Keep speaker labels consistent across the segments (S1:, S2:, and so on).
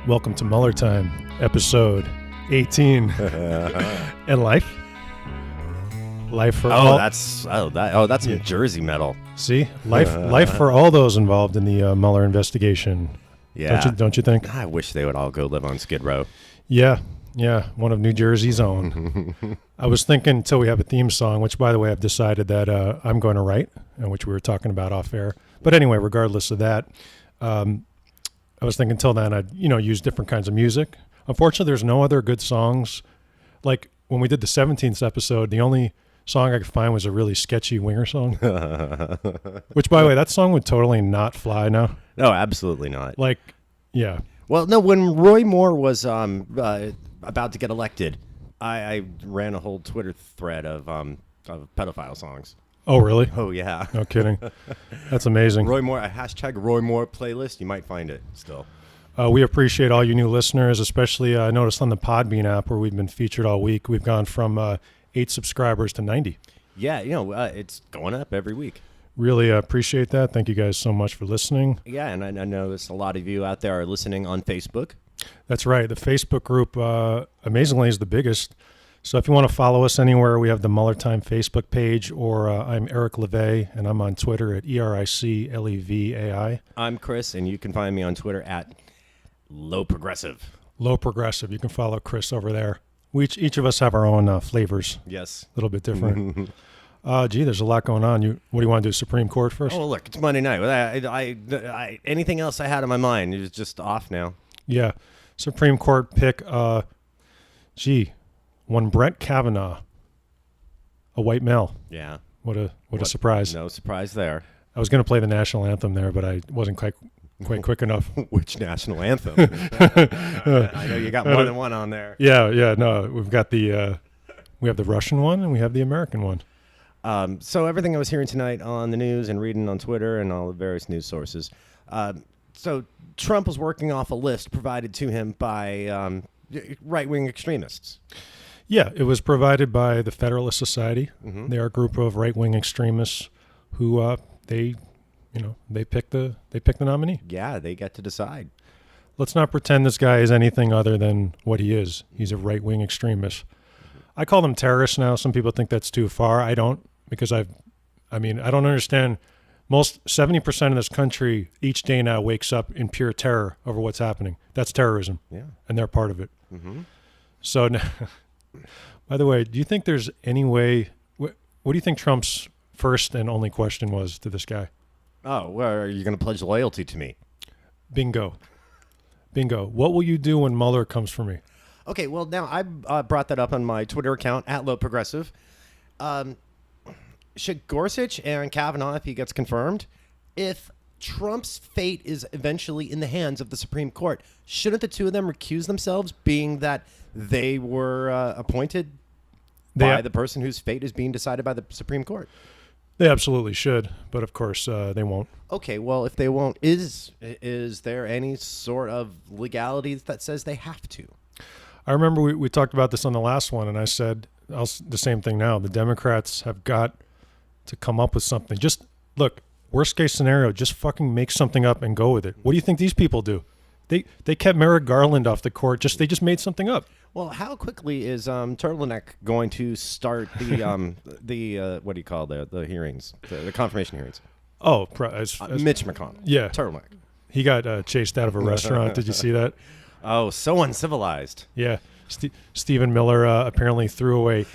S1: Welcome to Mueller Time, episode 18. And life for all.
S2: That's New Jersey metal.
S1: See, life for all those involved in the Mueller investigation.
S2: Yeah,
S1: don't you think?
S2: I wish they would all go live on Skid Row.
S1: Yeah, one of New Jersey's own. I was thinking until we have a theme song, which, by the way, I've decided that I'm going to write, and which we were talking about off air. But anyway, regardless of that, I was thinking until then I'd use different kinds of music. Unfortunately, there's no other good songs. Like when we did the 17th episode, the only song I could find was a really sketchy Winger song. Which, by the way, that song would totally not fly now.
S2: No, absolutely not.
S1: Like, yeah.
S2: Well, no, when Roy Moore was about to get elected, I ran a whole Twitter thread of pedophile songs.
S1: Oh, really?
S2: Oh, yeah.
S1: No kidding. That's amazing.
S2: Roy Moore, a hashtag Roy Moore playlist. You might find it still.
S1: We appreciate all you new listeners, especially I noticed on the Podbean app where we've been featured all week. We've gone from 8 subscribers to 90.
S2: Yeah, it's going up every week.
S1: Really appreciate that. Thank you guys so much for listening.
S2: Yeah, and I know there's a lot of you out there are listening on Facebook.
S1: That's right. The Facebook group, amazingly, is the biggest. So if you want to follow us anywhere, we have the Mueller Time Facebook page, or I'm Eric LeVay, and I'm on Twitter at EricLevai.
S2: I'm Chris, and you can find me on Twitter at Low Progressive.
S1: Low Progressive. You can follow Chris over there. We each of us have our own flavors.
S2: Yes.
S1: A little bit different. There's a lot going on. What do you want to do, Supreme Court first?
S2: Oh, look, it's Monday night. I anything else I had in my mind is just off now.
S1: Yeah. Supreme Court pick, one Brett Kavanaugh, a white male.
S2: Yeah.
S1: What a surprise.
S2: No surprise there.
S1: I was going to play the national anthem there, but I wasn't quite quick enough.
S2: Which national anthem? I know you got more than one on there.
S1: Yeah. No, we've got we have the Russian one and we have the American one.
S2: So everything I was hearing tonight on the news and reading on Twitter and all the various news sources. So Trump was working off a list provided to him by right-wing extremists.
S1: Yeah, it was provided by the Federalist Society.
S2: Mm-hmm.
S1: They are a group of right-wing extremists who they pick the nominee.
S2: Yeah, they get to decide.
S1: Let's not pretend this guy is anything other than what he is. He's a right-wing extremist. I call them terrorists now. Some people think that's too far. I don't, because I don't understand. Most 70% of this country each day now wakes up in pure terror over what's happening. That's terrorism.
S2: Yeah,
S1: and they're part of it.
S2: Mm-hmm.
S1: So, by the way, do you think there's any way? What do you think Trump's first and only question was to this guy?
S2: Oh, well, are you going to pledge loyalty to me?
S1: Bingo. What will you do when Mueller comes for me?
S2: Okay, well, now I brought that up on my Twitter account, at Low Progressive. Should Gorsuch and Kavanaugh, if he gets confirmed, if Trump's fate is eventually in the hands of the Supreme Court, shouldn't the two of them recuse themselves, being that they were appointed by the person whose fate is being decided by the Supreme Court?
S1: They absolutely should, but of course they won't.
S2: Okay, well, if they won't, is there any sort of legality that says they have to?
S1: I remember we talked about this on the last one, and I said the same thing now. The Democrats have got to come up with something. Just, look, worst case scenario, just fucking make something up and go with it. What do you think these people do? They kept Merrick Garland off the court. They just made something up.
S2: Well, how quickly is Turtleneck going to start the what do you call the hearings, the confirmation hearings?
S1: Oh,
S2: Mitch McConnell.
S1: Yeah,
S2: Turtleneck.
S1: He got chased out of a restaurant. Did you see that?
S2: Oh, so uncivilized.
S1: Yeah, Stephen Mueller apparently threw away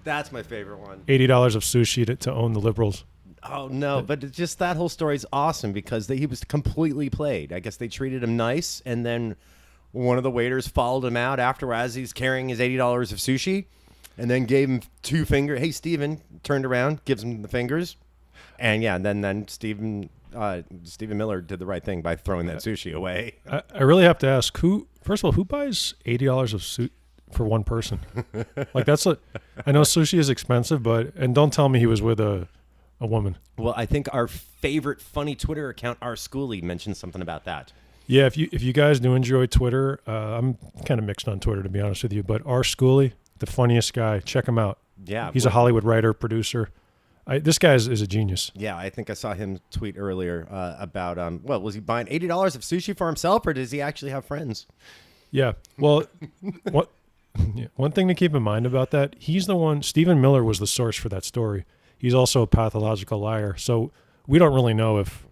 S2: that's my favorite one.
S1: $80 of sushi to own the liberals.
S2: Oh, no, but it's just that whole story is awesome because he was completely played. I guess they treated him nice, and then one of the waiters followed him out after as he's carrying his $80 of sushi, and then gave him 2 fingers. Hey, Stephen, turned around, gives him the fingers. And, yeah, then Stephen Miller did the right thing by throwing that sushi away.
S1: I really have to ask, who buys $80 of sushi for one person? Like, I know sushi is expensive, and don't tell me he was with a woman.
S2: Well, I think our favorite funny Twitter account, R Schoolie, mentioned something about that.
S1: Yeah, if you guys do enjoy Twitter, I'm kind of mixed on Twitter, to be honest with you, but R Schoolie, the funniest guy, check him out.
S2: Yeah.
S1: He's a Hollywood writer, producer. This guy is a genius.
S2: Yeah, I think I saw him tweet earlier about was he buying $80 of sushi for himself, or does he actually have friends?
S1: Yeah. Well, one thing to keep in mind about that, he's the one. Stephen Mueller was the source for that story. He's also a pathological liar, so we don't really know if,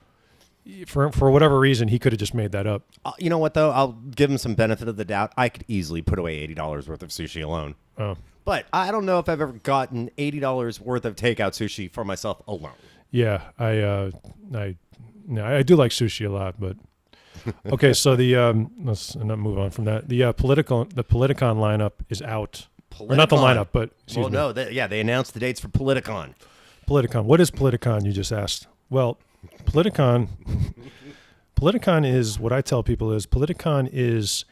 S1: for whatever reason, he could have just made that up.
S2: You know what, though? I'll give him some benefit of the doubt. I could easily put away $80 worth of sushi alone.
S1: Oh.
S2: But I don't know if I've ever gotten $80 worth of takeout sushi for myself alone.
S1: Yeah, I do like sushi a lot, but okay. So let's not move on from that. The Politicon lineup is out. Or not the lineup, but excuse me.
S2: They announced the dates for Politicon.
S1: Politicon. What is Politicon? You just asked. Well, Politicon is what I tell people is Politicon is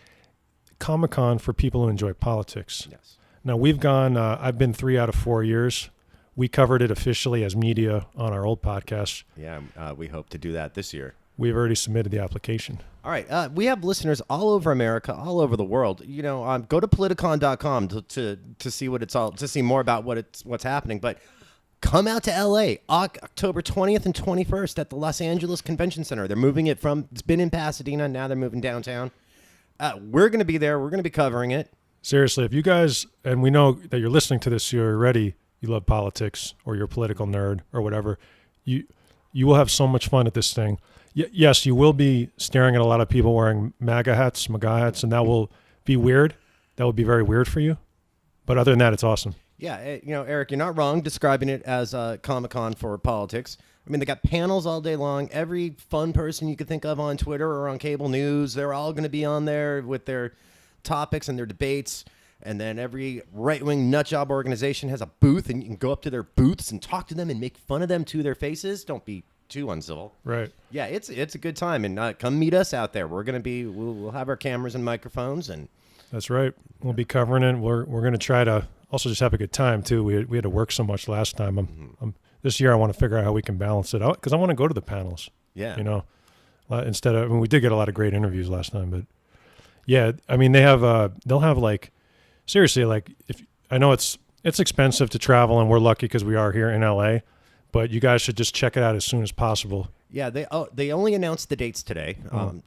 S1: Comic-Con for people who enjoy politics.
S2: Yes.
S1: Now we've gone. I've been 3 out of 4 years. We covered it officially as media on our old podcast.
S2: Yeah, we hope to do that this year.
S1: We've already submitted the application.
S2: All right, we have listeners all over America, all over the world. You know, go to politicon.com to see what it's all to see more about what's happening. But come out to LA October 20th and 21st at the Los Angeles Convention Center. They're moving it it's been in Pasadena, now they're moving downtown. We're going to be there. We're going to be covering it.
S1: Seriously, if you guys, and we know that you're listening to this, you're already, you love politics or you're a political nerd or whatever, you will have so much fun at this thing. Yes, you will be staring at a lot of people wearing MAGA hats, and that will be weird. That will be very weird for you. But other than that, it's awesome.
S2: Yeah, Eric, you're not wrong describing it as a Comic-Con for politics. I mean, they got panels all day long. Every fun person you could think of on Twitter or on cable news, they're all going to be on there with their topics and their debates. And then every right-wing nutjob organization has a booth, and you can go up to their booths and talk to them and make fun of them to their faces. Don't be too uncivil.
S1: Right.
S2: Yeah, it's a good time, and come meet us out there. We'll have our cameras and microphones, and
S1: that's right. We'll be covering it. We're going to try to also just have a good time too. We had to work so much last time. This year I want to figure out how we can balance it out because I want to go to the panels.
S2: Yeah.
S1: We did get a lot of great interviews last time, but yeah, I mean they'll have like seriously like if I know it's expensive to travel and we're lucky because we are here in LA, but you guys should just check it out as soon as possible.
S2: Yeah, they only announced the dates today,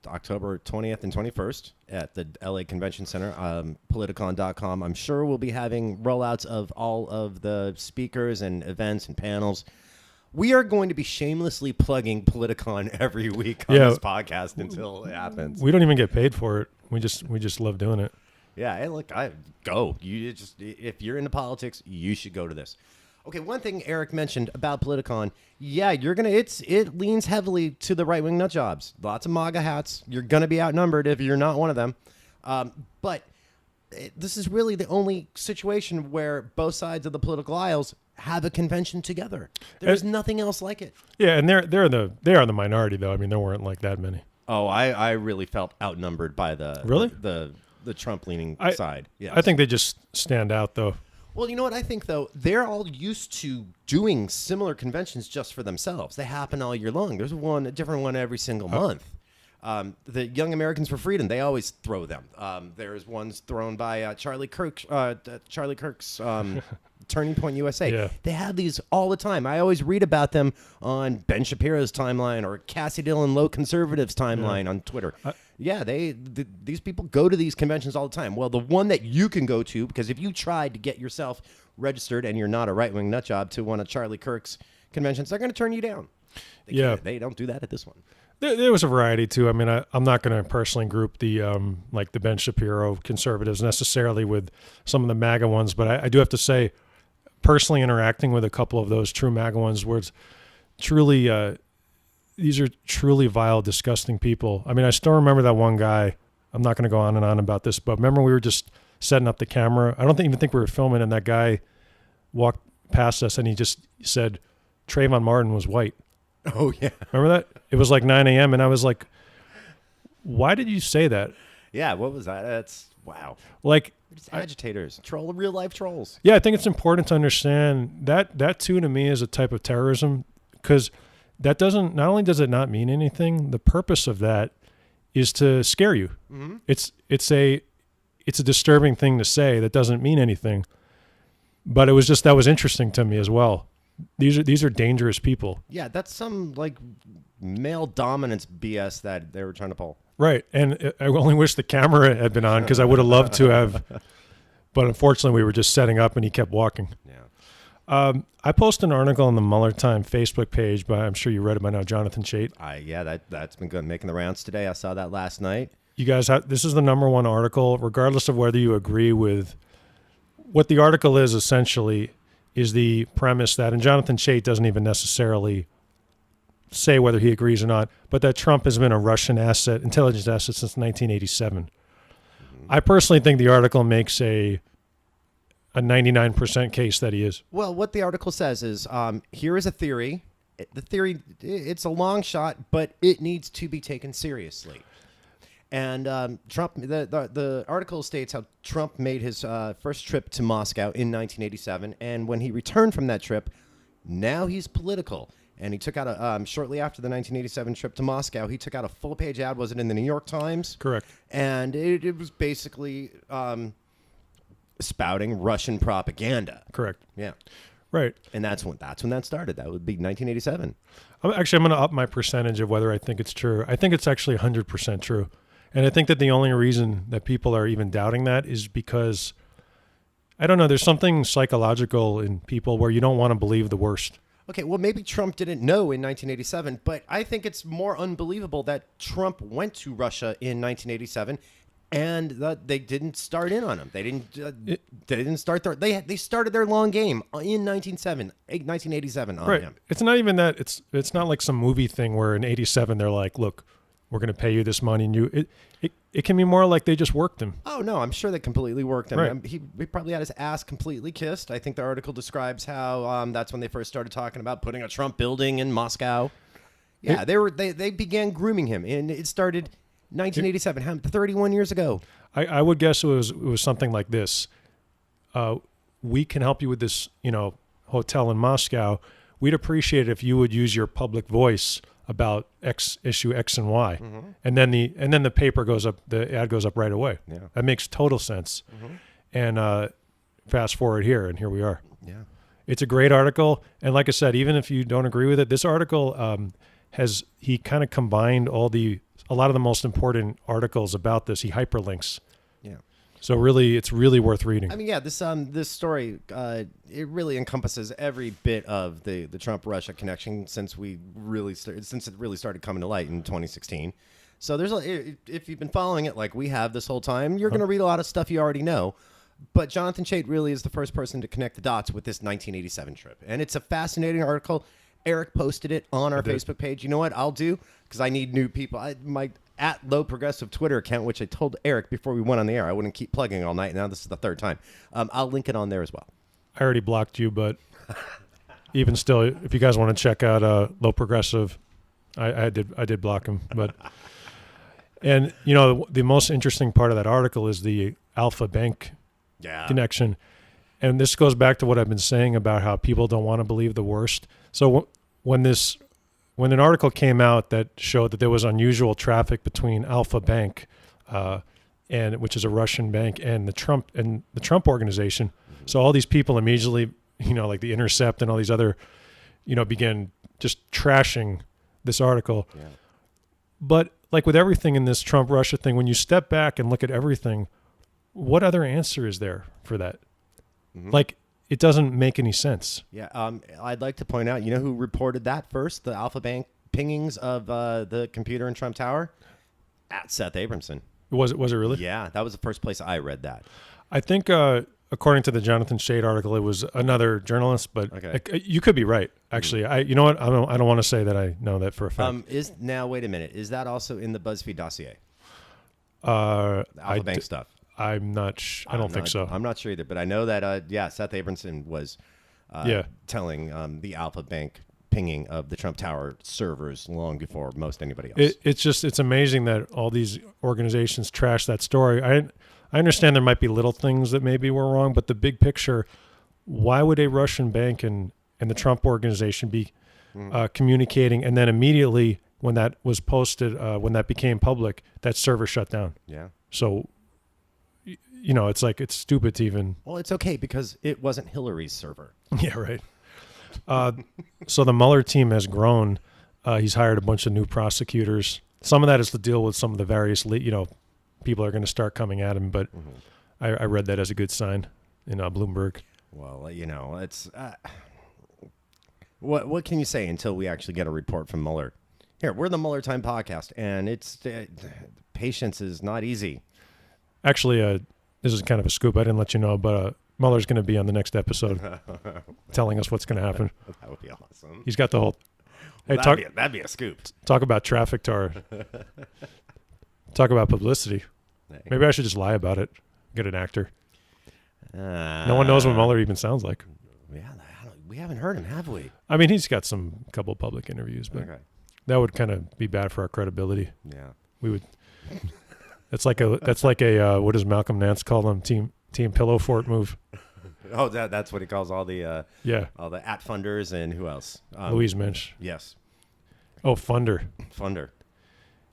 S2: October 20th and 21st at the LA Convention Center. Politicon.com. I'm sure we'll be having rollouts of all of the speakers and events and panels. We are going to be shamelessly plugging Politicon every week on this podcast until it happens.
S1: We don't even get paid for it. We just love doing it.
S2: Yeah, hey, look, go. If you're into politics, you should go to this. Okay, one thing Eric mentioned about Politicon, yeah, it leans heavily to the right-wing nut jobs. Lots of MAGA hats. You're going to be outnumbered if you're not one of them. But this is really the only situation where both sides of the political aisles have a convention together. There's nothing else like it.
S1: Yeah, and they are the minority though. I mean, there weren't like that many.
S2: Oh, I really felt outnumbered by the Trump-leaning side. Yeah,
S1: I think they just stand out though.
S2: Well, you know what I think, though? They're all used to doing similar conventions just for themselves. They happen all year long. There's a different one every single month. The Young Americans for Freedom, they always throw them. There's ones thrown by Charlie Kirk's Turning Point USA.
S1: Yeah.
S2: They have these all the time. I always read about them on Ben Shapiro's timeline or Cassie Dillon Low Conservatives timeline on Twitter. These people go to these conventions all the time. Well, the one that you can go to, because if you tried to get yourself registered and you're not a right-wing nutjob to one of Charlie Kirk's conventions, they're going to turn you down. They don't do that at this one.
S1: There was a variety too. I mean, I'm not going to personally group the like the Ben Shapiro conservatives necessarily with some of the MAGA ones, but I do have to say, personally interacting with a couple of those true MAGA ones, where it's truly these are truly vile, disgusting people. I mean, I still remember that one guy. I'm not going to go on and on about this, but remember we were just setting up the camera. I don't even think we were filming, and that guy walked past us and he just said Trayvon Martin was white.
S2: Oh, yeah.
S1: Remember that? It was like 9 a.m. and I was like, why did you say that?
S2: Yeah, what was that? That's, wow.
S1: Like,
S2: just agitators, real life trolls.
S1: Yeah, I think it's important to understand that too, to me, is a type of terrorism, because that not only does it not mean anything, the purpose of that is to scare you. Mm-hmm. It's a disturbing thing to say that doesn't mean anything. But that was interesting to me as well. These are dangerous people.
S2: Yeah, that's some like male dominance BS that they were trying to pull.
S1: Right. And I only wish the camera had been on because I would have loved to have. But unfortunately, we were just setting up and he kept walking.
S2: Yeah.
S1: I posted an article on the Mueller Time Facebook page, but I'm sure you read it by now, Jonathan Chait.
S2: That's been good, making the rounds today. I saw that last night.
S1: You guys have, this is the number one article, regardless of whether you agree with what the article is, essentially, is the premise that, and Jonathan Chait doesn't even necessarily say whether he agrees or not, but that Trump has been a Russian intelligence asset since 1987. Mm-hmm. I personally think the article makes a 99% case that he is.
S2: Well, what the article says is, here is a theory. The theory, it's a long shot, but it needs to be taken seriously. And Trump, the article states how Trump made his first trip to Moscow in 1987, and when he returned from that trip, now he's political. And he took out shortly after the 1987 trip to Moscow, he took out a full-page ad. Was it in the New York Times?
S1: Correct.
S2: And it was basically spouting Russian propaganda.
S1: Correct.
S2: Yeah.
S1: Right.
S2: And that's when that started. That would be 1987.
S1: I'm going to up my percentage of whether I think it's true. I think it's actually 100% true. And I think that the only reason that people are even doubting that is because, I don't know, there's something psychological in people where you don't want to believe the worst.
S2: Okay, well, maybe Trump didn't know in 1987, but I think it's more unbelievable that Trump went to Russia in 1987 and that they didn't start in on him. They didn't start their, they started their long game in 1987 on him.
S1: It's not even that. It's not like some movie thing where in 87 they're like, look, we're going to pay you this money, and it can be more like they just worked him.
S2: Oh no, I'm sure they completely worked him.
S1: Right.
S2: He probably had his ass completely kissed. I think the article describes how that's when they first started talking about putting a Trump building in Moscow. Yeah, they began grooming him, and it started 1987, 31 years ago.
S1: I would guess it was something like this. We can help you with this, hotel in Moscow. We'd appreciate it if you would use your public voice about issue X and Y, mm-hmm. and then the paper goes up, the ad goes up right away.
S2: Yeah,
S1: that makes total sense. Mm-hmm. And fast forward here, and here we are.
S2: Yeah,
S1: it's a great article, and like I said, even if you don't agree with it, this article he kind of combined a lot of the most important articles about this. He hyperlinks. Yeah. So really, it's really worth reading.
S2: I mean, yeah, this story it really encompasses every bit of the Trump-Russia connection since it really started coming to light in 2016. So if you've been following it like we have this whole time, you're going to read a lot of stuff you already know. But Jonathan Chait really is the first person to connect the dots with this 1987 trip, and it's a fascinating article. Eric posted it on our Facebook page. You know what I'll do? Because I need new people. My @LowProgressive Twitter account, which I told Eric before we went on the air, I wouldn't keep plugging all night. Now this is the third time. I'll link it on there as well.
S1: I already blocked you, but even still, if you guys want to check out Low Progressive, I did block him. But and the most interesting part of that article is the Alpha Bank connection. And this goes back to what I've been saying about how people don't want to believe the worst. So when an article came out that showed that there was unusual traffic between Alpha Bank, and which is a Russian bank, and the Trump organization, so all these people immediately, like The Intercept and all these other, began just trashing this article. Yeah. But like with everything in this Trump-Russia thing, when you step back and look at everything, what other answer is there for that? Mm-hmm. Like, it doesn't make any sense. Yeah,
S2: I'd like to point out, who reported that first, the Alpha Bank pingings of the computer in Trump Tower? Seth Abramson.
S1: Was it really?
S2: Yeah, that was the first place I read that.
S1: I think, according to the Jonathan Chait article, it was another journalist, but you could be right. Actually, mm-hmm. You know what? I don't want to say that I know that for a fact.
S2: Wait a minute. Is that also in the BuzzFeed dossier?
S1: The
S2: Alpha Bank stuff.
S1: I'm not. I don't think so.
S2: I'm not sure either, but I know that. Seth Abramson was telling the Alpha Bank pinging of the Trump Tower servers long before most anybody else.
S1: It's amazing that all these organizations trash that story. I understand there might be little things that maybe were wrong, but the big picture, why would a Russian bank and the Trump organization be communicating, and then immediately when that was posted, when that became public, that server shut down? Yeah. So. It's like it's stupid to even.
S2: Well, it's okay because it wasn't Hillary's server.
S1: Yeah, right. So the Mueller team has grown. He's hired a bunch of new prosecutors. Some of that is to deal with some of the various, people are going to start coming at him. But I read that as a good sign in Bloomberg.
S2: Well, it's what can you say until we actually get a report from Mueller? Here, we're the Mueller Time podcast, and it's patience is not easy.
S1: Actually, this is kind of a scoop. I didn't let you know, but Mueller's going to be on the next episode telling us what's going to happen.
S2: That would be awesome.
S1: He's got the whole... Hey,
S2: that'd be a scoop.
S1: Talk about traffic tar. Talk about publicity. Maybe I should just lie about it. Get an actor. No one knows what Mueller even sounds like.
S2: Yeah, we haven't heard him, have we?
S1: I mean, he's got some couple public interviews, but that would kind of be bad for our credibility.
S2: Yeah,
S1: we would. That's like a what does Malcolm Nance call them? Team pillow fort move.
S2: Oh, that's what he calls all the all the @funders and who else?
S1: Louise Minch.
S2: Yes.
S1: Oh, Funder.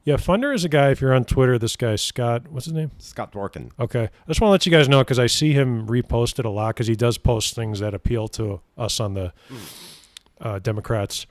S1: Yeah, Funder is a guy. If you're on Twitter, this guy Scott. What's his name?
S2: Scott Dworkin.
S1: Okay, I just want to let you guys know because I see him repost it a lot because he does post things that appeal to us on the Democrats.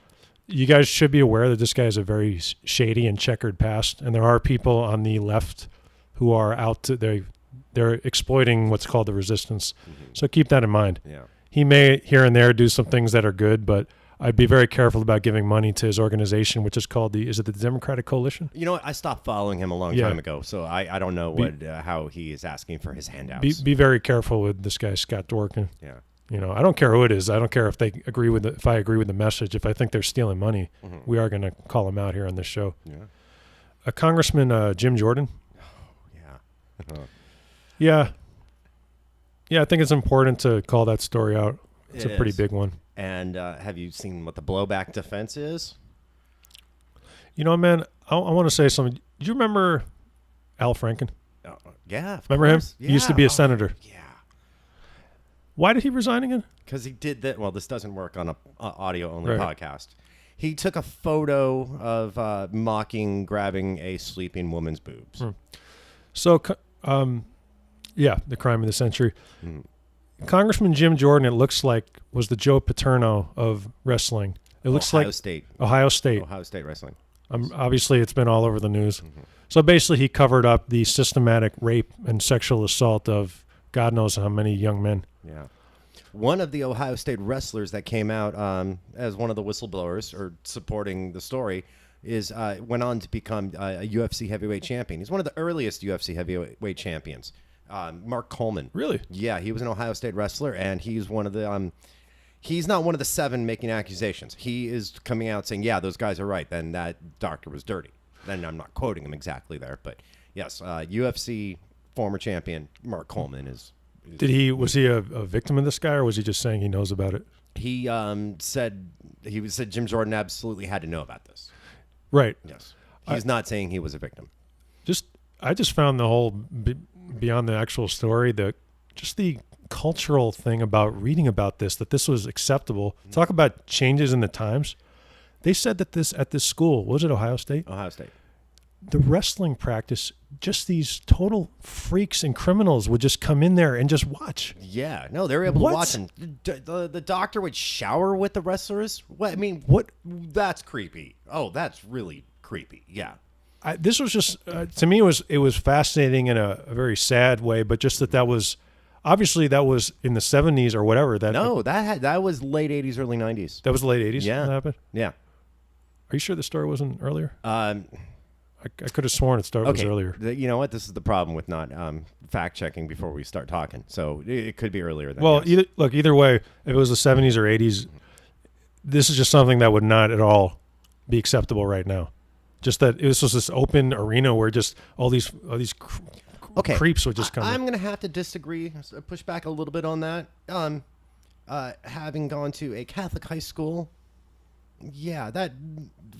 S1: You guys should be aware that this guy has a very shady and checkered past, and there are people on the left who are out to they're exploiting what's called the resistance. So keep that in mind.
S2: Yeah.
S1: He may here and there do some things that are good, but I'd be very careful about giving money to his organization, which is called the Democratic Coalition?
S2: You know what? I stopped following him a long time ago, so I don't know how he is asking for his handouts.
S1: Be very careful with this guy, Scott Dworkin.
S2: Yeah.
S1: I don't care who it is. I don't care if they agree with if I agree with the message. If I think they're stealing money, we are going to call them out here on this show.
S2: Yeah.
S1: Congressman Jim Jordan.
S2: Yeah.
S1: Yeah, I think it's important to call that story out. It's a pretty big one.
S2: And have you seen what the blowback defense is?
S1: Man, I want to say something. Do you remember Al Franken?
S2: Yeah.
S1: Remember him?
S2: Yeah.
S1: He used to be a senator.
S2: Yeah.
S1: Why did he resign again?
S2: Because he did that. Well, this doesn't work on a audio-only podcast. He took a photo of grabbing a sleeping woman's boobs.
S1: So, the crime of the century. Congressman Jim Jordan, it looks like, was the Joe Paterno of wrestling. It looks like Ohio State
S2: wrestling.
S1: Obviously, it's been all over the news. So basically, he covered up the systematic rape and sexual assault of God knows how many young men.
S2: Yeah. One of the Ohio State wrestlers that came out as one of the whistleblowers or supporting the story went on to become a UFC heavyweight champion. He's one of the earliest UFC heavyweight champions. Mark Coleman.
S1: Really?
S2: Yeah, he was an Ohio State wrestler, and he's one of the. He's not one of the 7 making accusations. He is coming out saying, "Yeah, those guys are right." Then that doctor was dirty. Then I'm not quoting him exactly there, but yes, UFC former champion Mark Coleman is.
S1: Was he a victim of this guy, or was he just saying he knows about it?
S2: He said Jim Jordan absolutely had to know about this.
S1: Right.
S2: Yes. He's not saying he was a victim.
S1: I just found the whole beyond the actual story, the cultural thing about reading about this, that this was acceptable. Talk about changes in the times. They said that at this school, was it Ohio State?
S2: Ohio State.
S1: The wrestling practice, just these total freaks and criminals would just come in there and just watch.
S2: Yeah, no, they were able to watch, and the doctor would shower with the wrestlers. What? I mean, what? That's creepy. Oh, that's really creepy. Yeah.
S1: This was just to me it was fascinating in a very sad way, but just that was obviously that was in the 70s or whatever.
S2: That was late 80s, early 90s.
S1: That was the late 80s.
S2: Yeah,
S1: that happened.
S2: Yeah.
S1: Are you sure the story wasn't earlier? I could have sworn it was earlier.
S2: You know what? This is the problem with not fact checking before we start talking. So it could be earlier than.
S1: Well,
S2: yes.
S1: either way, if it was the 70s or 80s, this is just something that would not at all be acceptable right now. Just that this was this open arena where just all these creeps would just come.
S2: I'm going to have to disagree, push back a little bit on that. Having gone to a Catholic high school, yeah, that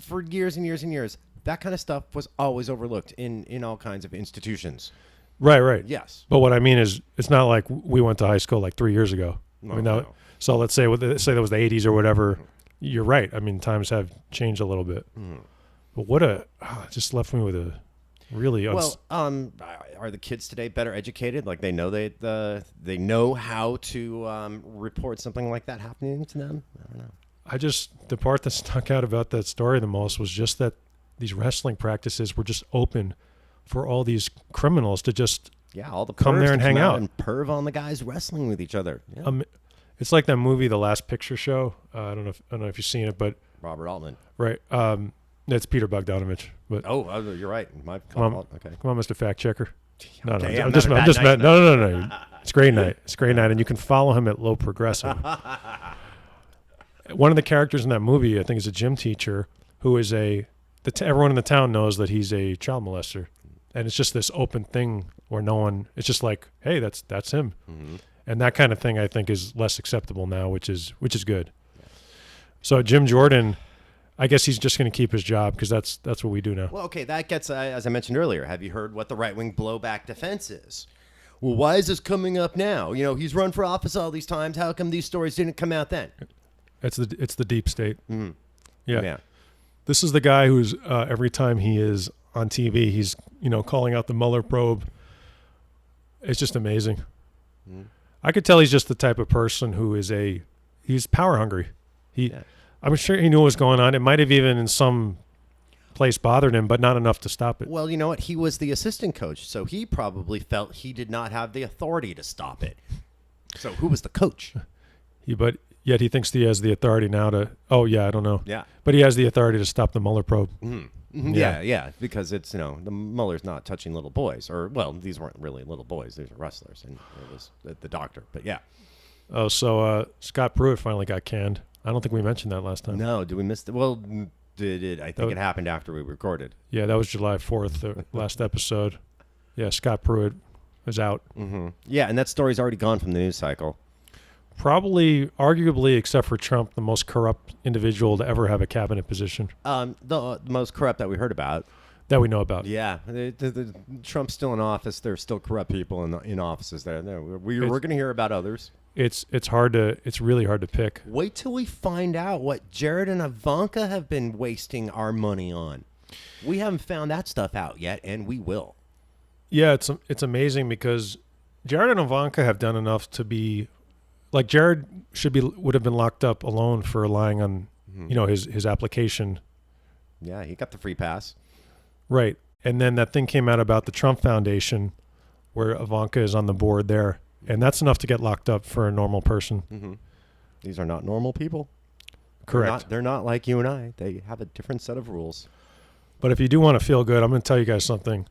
S2: for years and years and years, that kind of stuff was always overlooked in all kinds of institutions.
S1: Right.
S2: Yes.
S1: But what I mean is, it's not like we went to high school like 3 years ago.
S2: No.
S1: So let's say that was the 80s or whatever. You're right. I mean, times have changed a little bit. But it just left me with a really.
S2: Are the kids today better educated? Like they know how to report something like that happening to them? I don't know.
S1: The part that stuck out about that story the most was just that these wrestling practices were just open for all these criminals to just
S2: all the
S1: come
S2: pervs
S1: there
S2: to
S1: and hang
S2: come
S1: out
S2: and perv on the guys wrestling with each other. Yeah.
S1: It's like that movie, The Last Picture Show. I don't know if you've seen it, but
S2: Robert Altman.
S1: right, it's Peter Bogdanovich. But
S2: You're right.
S1: come on,
S2: okay.
S1: come on, Mr. Fact Checker. No,
S2: Okay,
S1: no,
S2: I'm
S1: I'm
S2: not
S1: just,
S2: a
S1: I'm
S2: bad
S1: just,
S2: night
S1: no. It's great night. It's great night, and you can follow him at Low Progressive. One of the characters in that movie, I think, is a gym teacher who is everyone in the town knows that he's a child molester, and it's just this open thing where no one. It's just like, hey, that's him, and that kind of thing I think is less acceptable now, which is good. So Jim Jordan, I guess he's just going to keep his job because that's what we do now.
S2: Well, okay, that gets, as I mentioned earlier, have you heard what the right-wing blowback defense is? Well, why is this coming up now? He's run for office all these times. How come these stories didn't come out then?
S1: It's the deep state.
S2: Mm-hmm.
S1: Yeah. This is the guy who's every time he is on TV, he's calling out the Mueller probe. It's just amazing. Mm-hmm. I could tell he's just the type of person who is he's power hungry. I'm sure he knew what was going on. It might have even in some place bothered him, but not enough to stop it.
S2: Well, you know what? He was the assistant coach, so he probably felt he did not have the authority to stop it. So who was the coach?
S1: But yet he thinks he has the authority now to. Oh yeah, I don't know.
S2: Yeah,
S1: but he has the authority to stop the Mueller probe.
S2: Mm-hmm. Yeah, because it's the Mueller's not touching little boys, these weren't really little boys; these are wrestlers, and it was the doctor. But yeah.
S1: Oh, so Scott Pruitt finally got canned. I don't think we mentioned that last time.
S2: No, did we miss it? Well, I think it happened after we recorded.
S1: Yeah, that was July 4th, the last episode. Yeah, Scott Pruitt is out.
S2: Mm-hmm. Yeah, and that story's already gone from the news cycle.
S1: Probably, arguably, except for Trump, the most corrupt individual to ever have a cabinet position.
S2: The most corrupt that we heard about.
S1: That we know about.
S2: Yeah, Trump's still in office. There's still corrupt people in offices there. We're going to hear about others.
S1: It's really hard to pick.
S2: Wait till we find out what Jared and Ivanka have been wasting our money on. We haven't found that stuff out yet, and we will.
S1: Yeah, it's amazing because Jared and Ivanka have done enough to be like Jared would have been locked up alone for lying on his application.
S2: Yeah, he got the free pass.
S1: Right. And then that thing came out about the Trump Foundation where Ivanka is on the board there. And that's enough to get locked up for a normal person.
S2: Mm-hmm. These are not normal people.
S1: Correct.
S2: They're not like you and I. They have a different set of rules.
S1: But if you do want to feel good, I'm going to tell you guys something.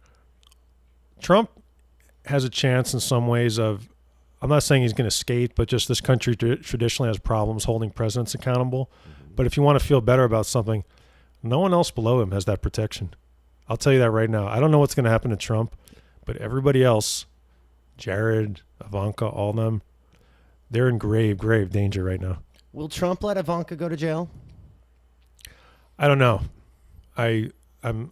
S1: Trump has a chance in some ways of, I'm not saying he's going to skate, but just this country traditionally has problems holding presidents accountable. Mm-hmm. But if you want to feel better about something, no one else below him has that protection. I'll tell you that right now. I don't know what's going to happen to Trump, but everybody else, Jared, Ivanka, all of them, they're in grave, grave danger right now.
S2: Will Trump let Ivanka go to jail?
S1: I don't know. I'm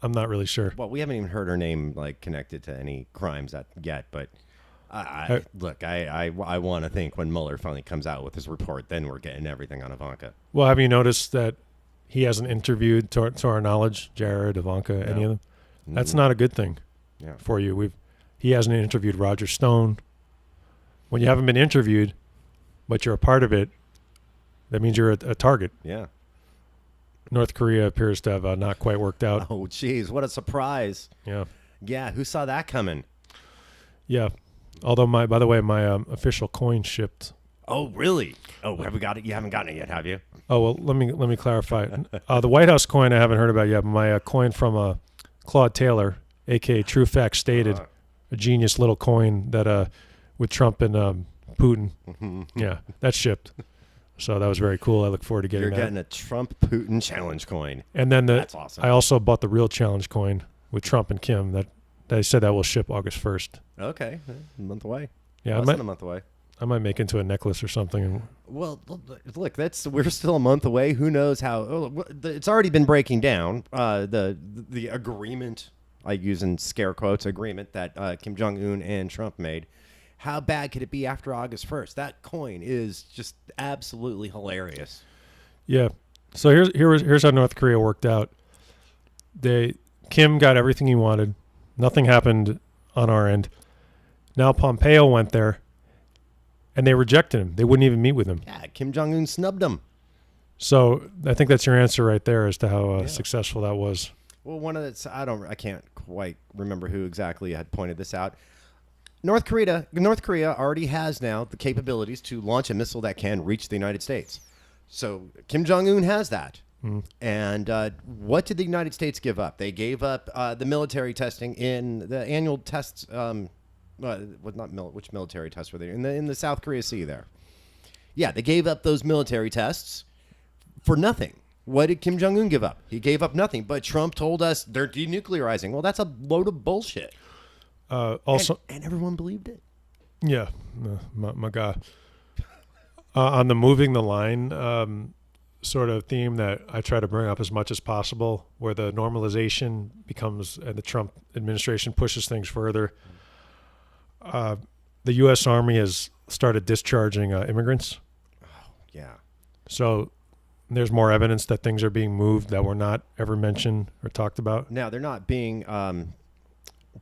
S1: not really sure.
S2: Well, we haven't even heard her name connected to any crimes yet, but I want to think when Mueller finally comes out with his report, then we're getting everything on Ivanka.
S1: Well, have you noticed that he hasn't interviewed, to our knowledge, Jared, Ivanka, any of them? That's not a good thing for you. He hasn't interviewed Roger Stone. When you haven't been interviewed, but you're a part of it, that means you're a target.
S2: Yeah.
S1: North Korea appears to have not quite worked out.
S2: Oh, geez, what a surprise.
S1: Yeah.
S2: Yeah, who saw that coming?
S1: Yeah. Although, by the way, my official coin shipped.
S2: Oh, really? Oh, have we got it? You haven't gotten it yet, have you?
S1: Oh, well, let me clarify. The White House coin I haven't heard about yet, but my coin from Claude Taylor, a.k.a. True Facts Stated, a genius little coin that with Trump and Putin. Yeah, that's shipped. So that was very cool. I look forward to getting that.
S2: You're getting a Trump-Putin challenge coin.
S1: And then
S2: that's awesome.
S1: I also bought the real challenge coin with Trump and Kim. That they said that will ship August 1st.
S2: Okay, a month away.
S1: Yeah,
S2: less than a month away.
S1: I might make into a necklace or something.
S2: Well, look, we're still a month away. Who knows how? It's already been breaking down. The agreement, I use in scare quotes, agreement that Kim Jong-un and Trump made. How bad could it be after August 1st? That coin is just absolutely hilarious.
S1: Yeah. So here's how North Korea worked out. Kim got everything he wanted. Nothing happened on our end. Now Pompeo went there, and they rejected him. They wouldn't even meet with him.
S2: Yeah, Kim Jong-un snubbed him.
S1: So I think that's your answer right there as to how successful that was.
S2: Well, I can't quite remember who exactly had pointed this out. North Korea already has now the capabilities to launch a missile that can reach the United States. So Kim Jong-un has that. And what did the United States give up? They gave up the military testing in the annual tests. Which military tests were they in the South Korea Sea there? Yeah, they gave up those military tests for nothing. What did Kim Jong-un give up? He gave up nothing. But Trump told us they're denuclearizing. Well, that's a load of bullshit.
S1: Also,
S2: and everyone believed it.
S1: Yeah, my God. On the moving the line sort of theme that I try to bring up as much as possible, where the normalization becomes, and the Trump administration pushes things further. The U.S. Army has started discharging immigrants.
S2: Oh, yeah.
S1: So there's more evidence that things are being moved that were not ever mentioned or talked about.
S2: Now, they're not being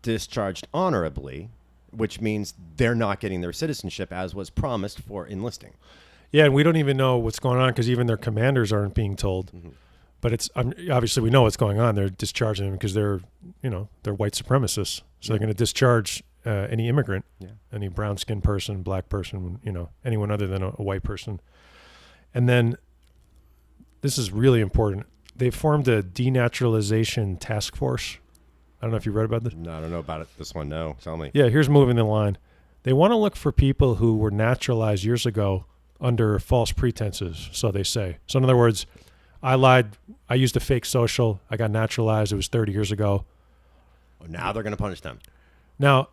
S2: discharged honorably, which means they're not getting their citizenship as was promised for enlisting.
S1: Yeah, and we don't even know what's going on because even their commanders aren't being told. Mm-hmm. But it's obviously we know what's going on. They're discharging them because they're white supremacists. So they're going to discharge any immigrant, any brown-skinned person, black person, anyone other than a white person. And then this is really important. They formed a denaturalization task force. I don't know if you read about this.
S2: No, I don't know about it. This one, no. Tell me.
S1: Yeah, here's moving the line. They want to look for people who were naturalized years ago under false pretenses, so they say. So in other words, I lied. I used a fake social. I got naturalized. It was 30 years ago.
S2: Oh, now they're going to punish them.
S1: Now,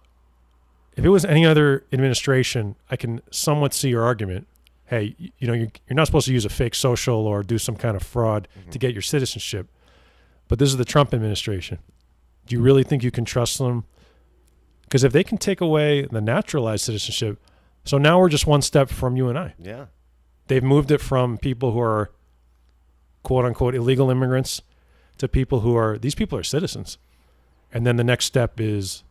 S1: if it was any other administration, I can somewhat see your argument. Hey, you're not supposed to use a fake social or do some kind of fraud to get your citizenship. But this is the Trump administration. Do you really think you can trust them? Because if they can take away the naturalized citizenship, so now we're just one step from you and I.
S2: Yeah.
S1: They've moved it from people who are quote unquote illegal immigrants to people these people are citizens. And then the next step is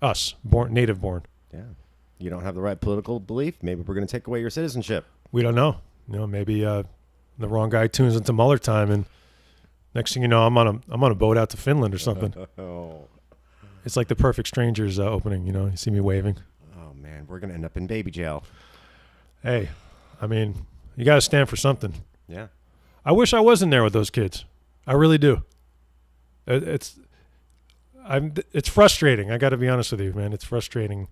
S1: us, native born.
S2: Yeah. You don't have the right political belief. Maybe we're going to take away your citizenship.
S1: We don't know. Maybe the wrong guy tunes into Mueller time, and next thing you know, I'm on a boat out to Finland or something.
S2: Oh.
S1: It's like the Perfect Strangers opening. You see me waving.
S2: Oh man, we're going to end up in baby jail.
S1: Hey, I mean, you got to stand for something.
S2: Yeah.
S1: I wish I wasn't there with those kids. I really do. It's frustrating. I got to be honest with you, man. It's frustrating.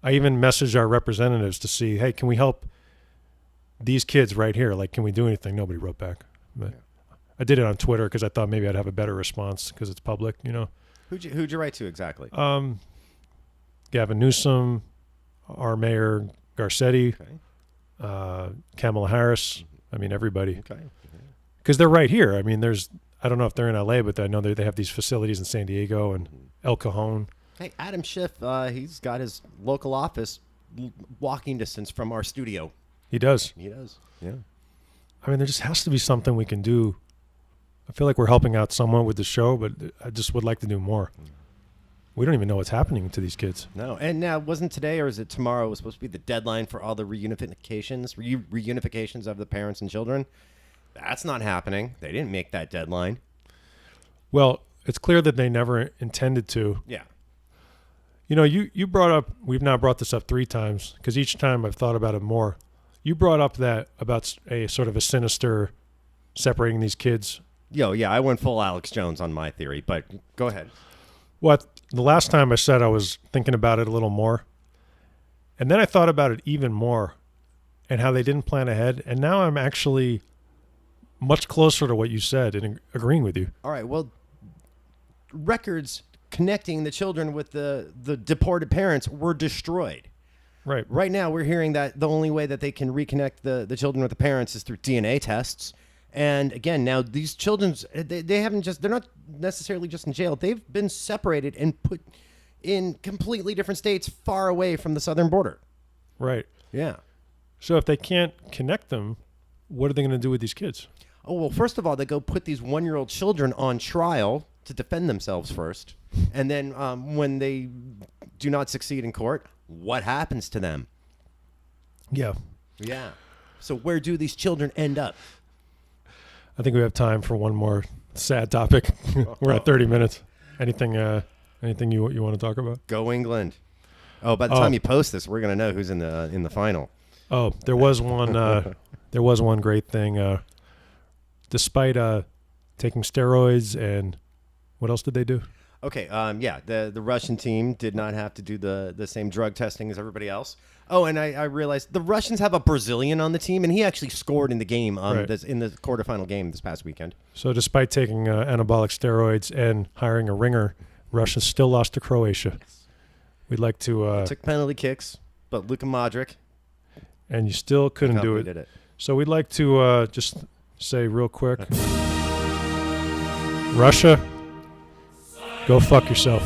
S1: I even messaged our representatives to see, hey, can we help these kids right here? Like, can we do anything? Nobody wrote back. But I did it on Twitter because I thought maybe I'd have a better response because it's public,
S2: Who'd you write to exactly?
S1: Gavin Newsom, our mayor Garcetti, Kamala Harris. I mean, everybody.
S2: Okay.
S1: Because they're right here. I mean, I don't know if they're in LA, but I know they have these facilities in San Diego and El Cajon.
S2: Hey, Adam Schiff, he's got his local office walking distance from our studio.
S1: He does.
S2: He does. Yeah.
S1: I mean, there just has to be something we can do. I feel like we're helping out somewhat with the show, but I just would like to do more. We don't even know what's happening to these kids.
S2: No. And now, wasn't today or is it tomorrow was supposed to be the deadline for all the reunifications of the parents and children? That's not happening. They didn't make that deadline.
S1: Well, it's clear that they never intended to.
S2: Yeah.
S1: You brought up, we've now brought this up 3 times because each time I've thought about it more. You brought up about a sort of a sinister separating these kids.
S2: Yeah, I went full Alex Jones on my theory, but go ahead.
S1: The last time I said I was thinking about it a little more, and then I thought about it even more and how they didn't plan ahead, and now I'm actually much closer to what you said and agreeing with you.
S2: All right, well, records connecting the children with the deported parents were destroyed.
S1: Right.
S2: Right now, we're hearing that the only way that they can reconnect the children with the parents is through DNA tests. And again, now these children, they're not necessarily just in jail. They've been separated and put in completely different states far away from the southern border.
S1: Right.
S2: Yeah.
S1: So if they can't connect them, what are they going to do with these kids?
S2: Oh, well, first of all, they go put these 1-year-old children on trial to defend themselves first. And then when they do not succeed in court, what happens to them?
S1: Yeah.
S2: Yeah. So where do these children end up?
S1: I think we have time for one more sad topic. We're at 30 minutes. Anything you want to talk about?
S2: Go England. Oh, by the time you post this, we're going to know who's in the final.
S1: Oh, there was one. There was one great thing. Despite taking steroids and what else did they do?
S2: Okay. The Russian team did not have to do the same drug testing as everybody else. Oh, and I realized the Russians have a Brazilian on the team, and he actually scored in the game in the quarterfinal game this past weekend.
S1: So despite taking anabolic steroids and hiring a ringer, Russia still lost to Croatia. We'd like to
S2: took penalty kicks, but Luka Modric,
S1: and you still couldn't do it.
S2: Did it.
S1: So we'd like to just say real quick, Russia, go fuck yourself.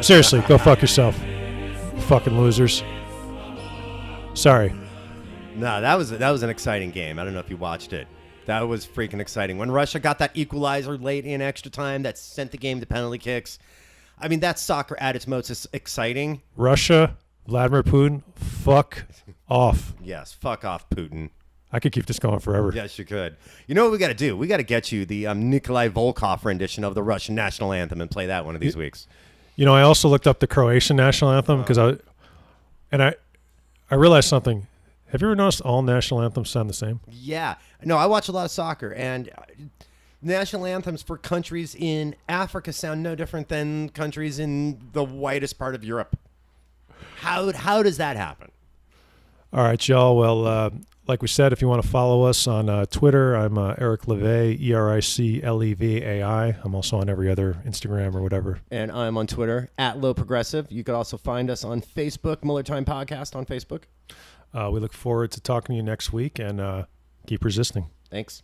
S1: Seriously, go fuck yourself. You fucking losers. Sorry.
S2: No, that was an exciting game. I don't know if you watched it. That was freaking exciting. When Russia got that equalizer late in extra time that sent the game to penalty kicks. I mean, that's soccer at its most exciting.
S1: Russia, Vladimir Putin, fuck off.
S2: Yes, fuck off, Putin.
S1: I could keep this going forever.
S2: Yes, you could. You know what we got to do? We got to get you the Nikolai Volkov rendition of the Russian national anthem and play that one of these weeks.
S1: You know, I also looked up the Croatian national anthem because I realized something. Have you ever noticed all national anthems sound the same?
S2: Yeah. No, I watch a lot of soccer, and national anthems for countries in Africa sound no different than countries in the whitest part of Europe. How does that happen?
S1: All right, y'all. Well, like we said, if you want to follow us on Twitter, I'm Eric Levay, EricLevai. I'm also on every other Instagram or whatever.
S2: And I'm on Twitter, @LowProgressive. You could also find us on Facebook, Mueller Time Podcast on Facebook.
S1: We look forward to talking to you next week, and keep resisting.
S2: Thanks.